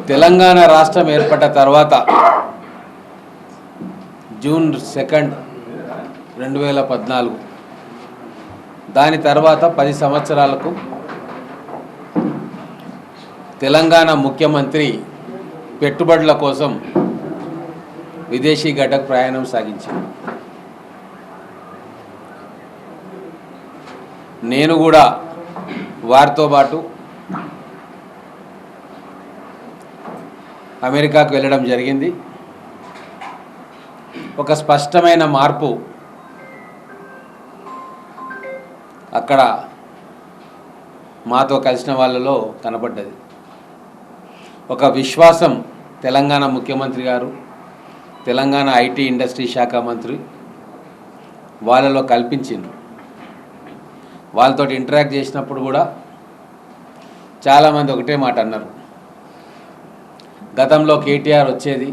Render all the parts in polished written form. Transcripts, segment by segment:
తెలంగాణ రాష్ట్రం ఏర్పడ్డ తర్వాత జూన్ 2, 2014 దాని తర్వాత 10 సంవత్సరాలకు తెలంగాణ ముఖ్యమంత్రి పెట్టుబడుల కోసం విదేశీ గడ్డకు ప్రయాణం సాగించారు. నేను కూడా వారితో పాటు అమెరికాకు వెళ్ళడం జరిగింది. ఒక స్పష్టమైన మార్పు అక్కడ మాతో కలిసిన వాళ్ళలో కనబడ్డది. ఒక విశ్వాసం తెలంగాణ ముఖ్యమంత్రి గారు, తెలంగాణ ఐటీ ఇండస్ట్రీ శాఖ మంత్రి వాళ్ళలో కల్పించింది. వాళ్ళతో ఇంటరాక్ట్ చేసినప్పుడు కూడా చాలామంది ఒకటే మాట అన్నారు. గతంలో కేటీఆర్ వచ్చేది,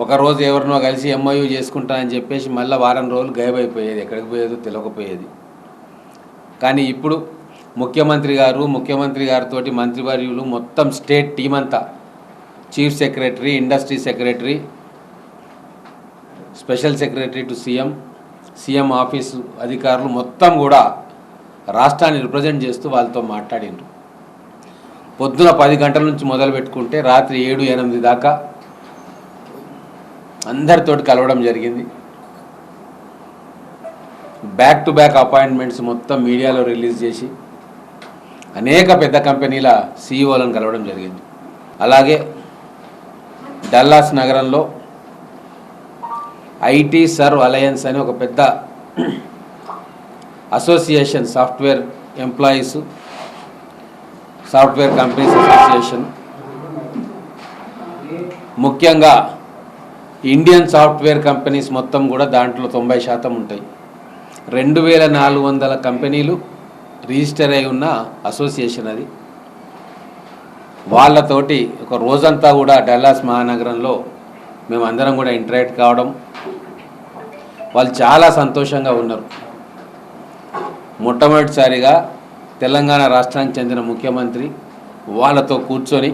ఒకరోజు ఎవరినో కలిసి ఎంఓయూ చేసుకుంటానని చెప్పేసి మళ్ళీ వారం రోజులు గాయబైపోయేది, ఎక్కడికి పోయేదో తెలియకపోయేది. కానీ ఇప్పుడు ముఖ్యమంత్రి గారితో మంత్రివర్యులు మొత్తం స్టేట్ టీం అంతా, chief secretary, industry secretary, special secretary to CM office అధికారులు మొత్తం కూడా రాష్ట్రాన్ని రిప్రజెంట్ చేస్తూ వాళ్ళతో మాట్లాడిండ్రు. పొద్దున 10 గంటల నుంచి మొదలు పెట్టుకుంటే రాత్రి 7-8 దాకా అందరితోటి కలవడం జరిగింది. బ్యాక్ టు బ్యాక్ అపాయింట్మెంట్స్ మొత్తం మీడియాలో రిలీజ్ చేసి అనేక పెద్ద కంపెనీల సీఈఓలను కలవడం జరిగింది. అలాగే డల్లాస్ నగరంలో ఐటీ సర్వ్ అలయన్స్ అని ఒక పెద్ద association, software employees, software companies association, ముఖ్యంగా ఇండియన్ సాఫ్ట్వేర్ కంపెనీస్ మొత్తం కూడా దాంట్లో 90% ఉంటాయి. 2400 కంపెనీలు రిజిస్టర్ అయి ఉన్న అసోసియేషన్ అది. వాళ్ళతోటి ఒక రోజంతా కూడా డల్లాస్ మహానగరంలో మేమందరం కూడా ఇంటరాక్ట్ కావడం, వాళ్ళు చాలా సంతోషంగా ఉన్నారు. మొట్టమొదటిసారిగా తెలంగాణ రాష్ట్రానికి చెందిన ముఖ్యమంత్రి వాళ్ళతో కూర్చొని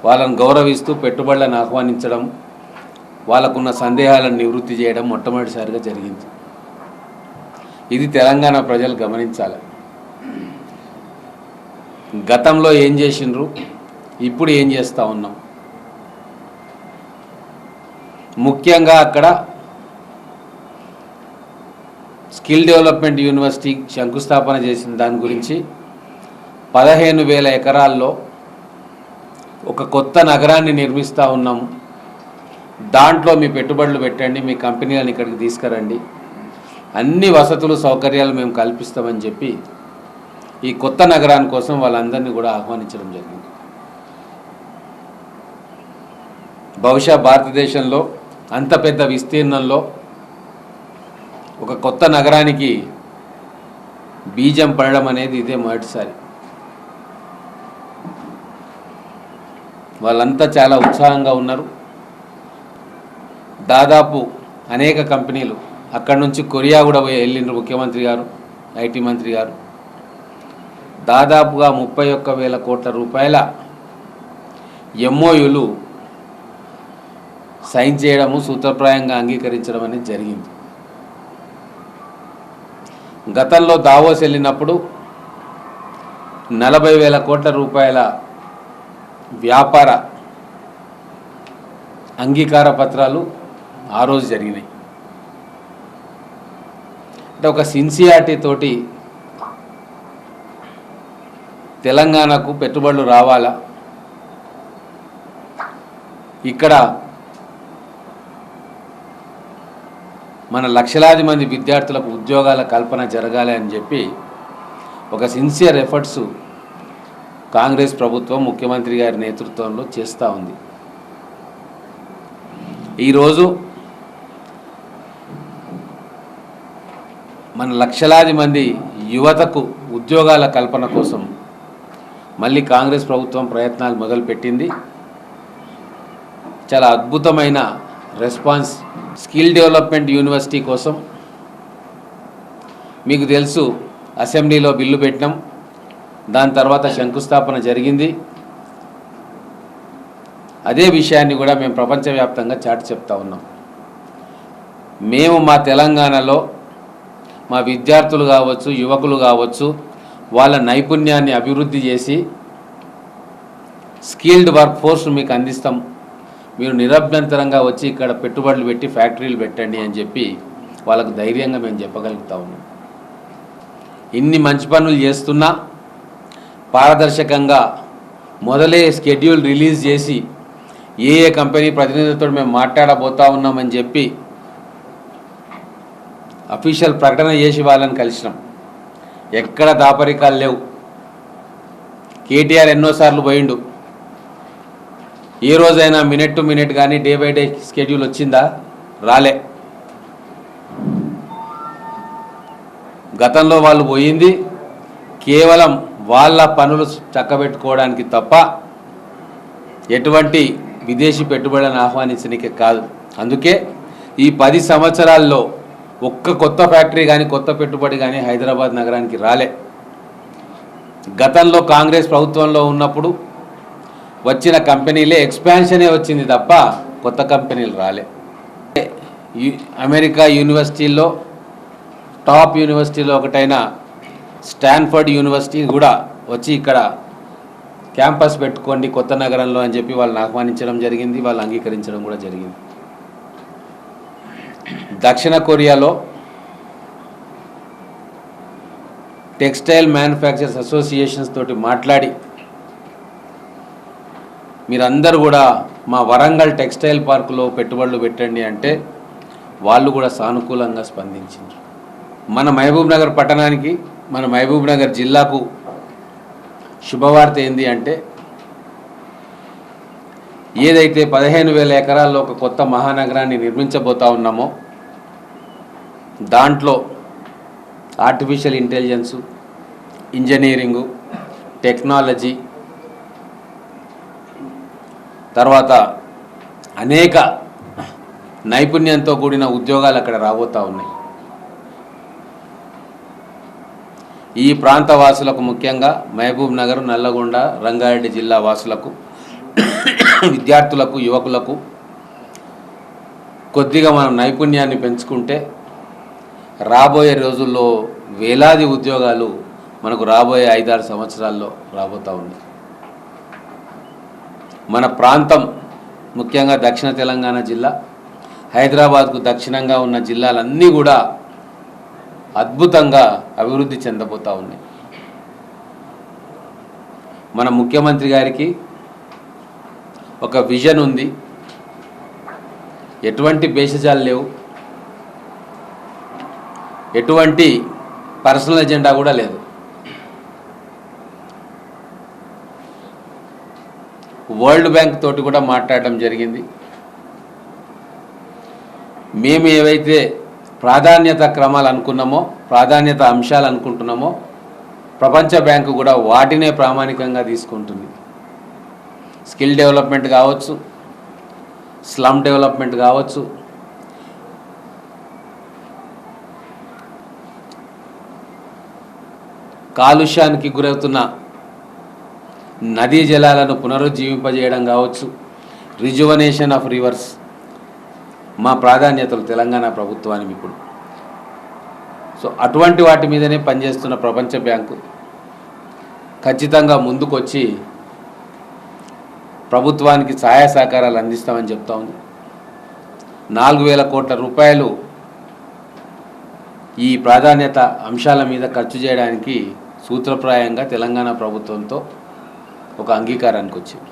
వాళ్ళను గౌరవిస్తూ పెట్టుబడులను ఆహ్వానించడం, వాళ్ళకున్న సందేహాలను నివృత్తి చేయడం మొట్టమొదటిసారిగా జరిగింది. ఇది తెలంగాణ ప్రజలు గమనించాలి. గతంలో ఏం చేసిండ్రు, ఇప్పుడు ఏం చేస్తూ ఉన్నాం. ముఖ్యంగా అక్కడ స్కిల్ డెవలప్మెంట్ యూనివర్సిటీ శంకుస్థాపన చేసిన దాని గురించి 15,000 ఎకరాల్లో ఒక కొత్త నగరాన్ని నిర్మిస్తూ ఉన్నాము. దాంట్లో మీ పెట్టుబడులు పెట్టండి, మీ కంపెనీలను ఇక్కడికి తీసుకురండి, అన్ని వసతులు సౌకర్యాలు మేము కల్పిస్తామని చెప్పి ఈ కొత్త నగరాని కోసం వాళ్ళందరినీ కూడా ఆహ్వానించడం జరిగింది. బహుశా భారతదేశంలో అంత పెద్ద విస్తీర్ణంలో ఒక కొత్త నగరానికి బీజం పడడం అనేది ఇదే మొదటిసారి. వాళ్ళంతా చాలా ఉత్సాహంగా ఉన్నారు. దాదాపు అనేక కంపెనీలు అక్కడి నుంచి కొరియా కూడా వెళ్ళిండ్రు ముఖ్యమంత్రి గారు, ఐటీ మంత్రి గారు. దాదాపుగా 31,000 కోట్ల రూపాయల ఎంఓయూలు సైన్ చేయడము, సూత్రప్రాయంగా అంగీకరించడం అనేది జరిగింది. గతంలో దావోస్ వెళ్ళినప్పుడు 40,000 కోట్ల రూపాయల వ్యాపార అంగీకార పత్రాలు ఆ రోజు జరిగినాయి. అంటే ఒక సిన్సియారిటీ తోటి తెలంగాణకు పెట్టుబడులు రావాలా, ఇక్కడ మన లక్షలాది మంది విద్యార్థులకు ఉద్యోగాల కల్పన జరగాలి అని చెప్పి ఒక సిన్సియర్ ఎఫర్ట్స్ కాంగ్రెస్ ప్రభుత్వం ముఖ్యమంత్రి గారి నేతృత్వంలో చేస్తూ ఉంది. ఈరోజు మన లక్షలాది మంది యువతకు ఉద్యోగాల కల్పన కోసం మళ్ళీ కాంగ్రెస్ ప్రభుత్వం ప్రయత్నాలు మొదలుపెట్టింది. చాలా అద్భుతమైన రెస్పాన్స్. స్కిల్ డెవలప్మెంట్ యూనివర్సిటీ కోసం మీకు తెలుసు, అసెంబ్లీలో బిల్లు పెట్టినాం, దాని తర్వాత శంకుస్థాపన జరిగింది. అదే విషయాన్ని కూడా మేము ప్రపంచవ్యాప్తంగా చాటి చెప్తా ఉన్నాం. మేము మా తెలంగాణలో మా విద్యార్థులు కావచ్చు, యువకులు కావచ్చు, వాళ్ళ నైపుణ్యాన్ని అభివృద్ధి చేసి స్కిల్డ్ వర్క్ ఫోర్స్ మీకు అందిస్తాం, మీరు నిరభ్యంతరంగా వచ్చి ఇక్కడ పెట్టుబడులు పెట్టి ఫ్యాక్టరీలు పెట్టండి అని చెప్పి వాళ్ళకు ధైర్యంగా మేము చెప్పగలుగుతా ఉన్నాం. ఇన్ని మంచి పనులు చేస్తున్నా పారదర్శకంగా మొదలే షెడ్యూల్ రిలీజ్ చేసి ఏ కంపెనీ ప్రతినిధులతో మేము మాట్లాడబోతా ఉన్నామని చెప్పి అఫీషియల్ ప్రకటన చేసి వాళ్ళని కలిసినాం. ఎక్కడ దాపరికాలు లేవు. కేటీఆర్ ఎన్నోసార్లు పోయిండు. ఏ రోజైనా మినిట్ టు మినిట్ కానీ డే బై డే షెడ్యూల్ వచ్చిందా? రాలే. గతంలో వాళ్ళు పోయింది కేవలం వాళ్ళ పనులు చక్కబెట్టుకోవడానికి తప్ప ఎటువంటి విదేశీ పెట్టుబడులను ఆహ్వానించడానికి కాదు. అందుకే ఈ 10 సంవత్సరాల్లో ఒక్క కొత్త ఫ్యాక్టరీ కానీ కొత్త పెట్టుబడి కానీ హైదరాబాద్ నగరానికి రాలే. గతంలో కాంగ్రెస్ ప్రభుత్వంలో ఉన్నప్పుడు వచ్చిన కంపెనీలే ఎక్స్పాన్షనే వచ్చింది తప్ప కొత్త కంపెనీలు రాలే. అమెరికా యూనివర్సిటీల్లో టాప్ యూనివర్సిటీలో ఒకటైన స్టాన్ఫర్డ్ యూనివర్సిటీ కూడా వచ్చి ఇక్కడ క్యాంపస్ పెట్టుకోండి కొత్త నగరంలో అని చెప్పి వాళ్ళని ఆహ్వానించడం జరిగింది. వాళ్ళు అంగీకరించడం కూడా జరిగింది. దక్షిణ కొరియాలో టెక్స్టైల్ మ్యానుఫ్యాక్చరర్స్ అసోసియేషన్స్ తోటి మాట్లాడి మీరందరూ కూడా మా వరంగల్ టెక్స్టైల్ పార్కులో పెట్టుబడులు పెట్టండి అంటే వాళ్ళు కూడా సానుకూలంగా స్పందించారు. మన మహబూబ్ నగర్ పట్టణానికి, మన మహబూబ్ నగర్ జిల్లాకు శుభవార్త ఏంది అంటే ఏదైతే 15,000 ఎకరాల్లో ఒక కొత్త మహానగరాన్ని నిర్మించబోతా ఉన్నామో దాంట్లో ఆర్టిఫిషియల్ ఇంటెలిజెన్సు, ఇంజనీరింగు, టెక్నాలజీ, తర్వాత అనేక నైపుణ్యంతో కూడిన ఉద్యోగాలు అక్కడ రాబోతూ ఉన్నాయి. ఈ ప్రాంత వాసులకు, ముఖ్యంగా మహబూబ్ నగర్, నల్లగొండ, రంగారెడ్డి జిల్లా వాసులకు, విద్యార్థులకు, యువకులకు కొద్దిగా మనం నైపుణ్యాన్ని పెంచుకుంటే రాబోయే రోజుల్లో వేలాది ఉద్యోగాలు మనకు రాబోయే 5-6 సంవత్సరాల్లో రాబోతూ ఉన్నాయి. మన ప్రాంతం, ముఖ్యంగా దక్షిణ తెలంగాణ జిల్లా, హైదరాబాద్కు దక్షిణంగా ఉన్న జిల్లాలన్నీ కూడా అద్భుతంగా అభివృద్ధి చెందబోతూ ఉన్నాయి. మన ముఖ్యమంత్రి గారికి ఒక విజన్ ఉంది. ఎటువంటి భేషజాలు లేవు, ఎటువంటి పర్సనల్ ఎజెండా కూడా లేదు. వరల్డ్ బ్యాంక్ తోటి కూడా మాట్లాడడం జరిగింది. మేము ఏవైతే ప్రాధాన్యత క్రమాలు అనుకున్నామో, ప్రాధాన్యత అంశాలు అనుకుంటున్నామో, ప్రపంచ బ్యాంకు కూడా వాటినే ప్రామాణికంగా తీసుకుంటుంది. స్కిల్ డెవలప్మెంట్ కావచ్చు, స్లమ్ డెవలప్మెంట్ కావచ్చు, కాలుష్యానికి గురవుతున్న నదీ జలాలను పునరుజ్జీవింపజేయడం కావచ్చు, రిజువనేషన్ ఆఫ్ రివర్స్ మా ప్రాధాన్యతలు తెలంగాణ ప్రభుత్వానికి ఇప్పుడు. సో అటువంటి వాటి మీదనే పనిచేస్తున్న ప్రపంచ బ్యాంకు ఖచ్చితంగా ముందుకొచ్చి ప్రభుత్వానికి సహాయ సహకారాలు అందిస్తామని చెప్తా ఉంది. 4,000 కోట్ల రూపాయలు ఈ ప్రాధాన్యత అంశాల మీద ఖర్చు చేయడానికి సూత్రప్రాయంగా తెలంగాణ ప్రభుత్వంతో ఒక అంగీకారానికి వచ్చింది.